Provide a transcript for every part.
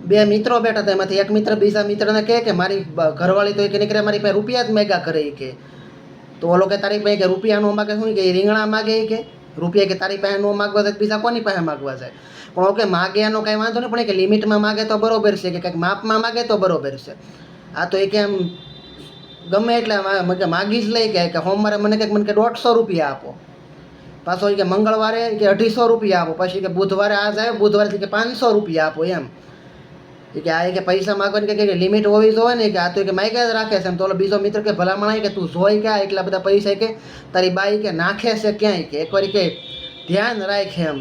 બે મિત્રો બેઠા હતા, એમાંથી એક મિત્ર બીજા મિત્રને કહે કે મારી ઘરવાળી તો એ કે નીકળે મારી પાસે રૂપિયા જ મેગા કરે કે. તો ઓલો કે તારી પાસે કે રૂપિયા નો માગે, શું કે રીંગણા માગે કે રૂપિયા કે તારી પાસે નો માગવા જાય બીજા કોની પાસે માગવા જાય. પણ ઓકે માગે એનો કાંઈ વાંધો નહીં, પણ કે લિમિટમાં માગે તો બરોબર છે, કે કંઈક માપમાં માગે તો બરોબર છે. આ તો એ કે એમ ગમે એટલે માગી જ લઈ કે સોમવારે મને કંઈક મને કે 150 રૂપિયા આપો, પાછો કે મંગળવારે કે 250 રૂપિયા આપો, પછી કે બુધવારે આ જાય બુધવારેથી કે 500 રૂપિયા આપો એમ. કે આ કે પૈસા માગવાની કે લિમિટ હોવી જોઈએ ને, કે આ તો કે માગ્યા જ રાખે છે એમ. તો ઓલો બીજો મિત્ર કે ભલામણ કે તું જોઈ કે એટલા બધા પૈસા કે તારી બાઈ કે નાખે છે ક્યાંય, કે એકવાર કે ધ્યાન રાખે એમ.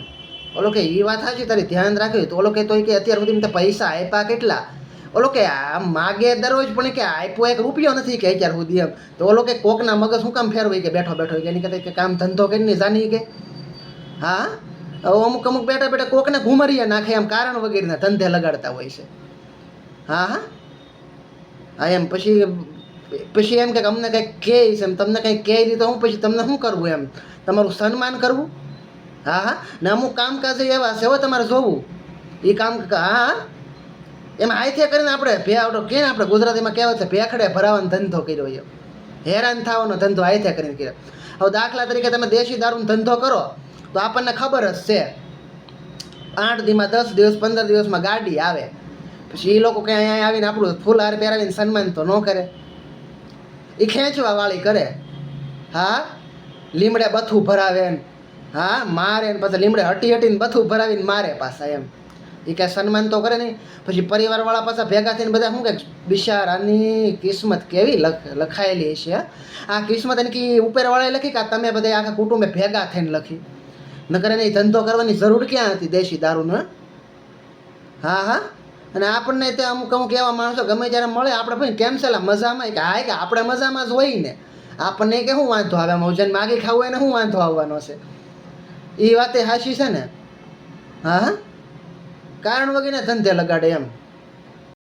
ઓલો કે એ વાત સાચી તારી, ધ્યાન રાખ્યું. તો ઓલો કે તો કે અત્યાર સુધી પૈસા આપ્યા કેટલા. ઓલો કે આમ માગે દરરોજ, પણ કે આપ્યો 1 રૂપિયો નથી કે અત્યાર સુધી એમ. તો ઓલો કે કોકના મગજ શું કામ ફેરવાય કે બેઠો બેઠો કે એની કે કામ ધંધો કરીને જાની કે. હા અમુક અમુક બેઠા બેઠા કોકને ઘુમરિયા નાખે એમ, કારણ વગેરેના ધંધે લગાડતા હોય છે. હા હા હા એમ. પછી એમ કે અમને કંઈક કહે છે એમ, તમને કંઈક કહે નહીં તો હું પછી તમને શું કરવું એમ, તમારું સન્માન કરવું. હા હા ને અમુક કામકાજ એવા છે હો તમારે જોવું એ કામ. હા હા એમાં હાથે કરીને આપણે કે આપણે ગુજરાતીમાં કહેવાય છે ભેખડે ભરાવાનો ધંધો કર્યો છે, હેરાન થવાનો ધંધો હાથે કરીને કર્યો. હવે દાખલા તરીકે તમે દેશી દારૂનો ધંધો કરો તો આપણને ખબર જ છે 8 દીમાં 10 દિવસ 15 દિવસમાં ગાડી આવે. પછી એ લોકો કે અહીંયા આવીને આપણું ફૂલહાર પહેરાવીને સન્માન તો ન કરે, એ ખેંચવા વાળી કરે. હા લીમડે બથું ભરાવે ને, હા મારે ને પછી લીમડે હટી હટીને બથું ભરાવીને મારે પાછા એમ. એ કાંઈ સન્માન તો કરે નહીં. પછી પરિવારવાળા પાછા ભેગા થઈને બધા શું કે બિચારાની કિસ્મત કેવી લખાયેલી છે. આ કિસ્મત એને કે ઉપરવાળાએ લખી કે તમે બધા આખા કુટુંબે ભેગા થઈને લખી, નકર એને ધંધો કરવાની જરૂર ક્યાં હતી દેશી દારૂનો. હા હા અને આપણને ત્યાં અમુક અમુક એવા માણસો ગમે ત્યારે મળે આપણે ભાઈ કેમ છે મજામાં, કે હા કે આપણે મજામાં જ હોય ને, આપણને કે શું વાંધો આવે, મોજન માગી ખાવું એને શું વાંધો આવવાનો છે. એ વાતે સાચી છે ને. હા હા કારણ વગેરે ધંધે લગાડે એમ.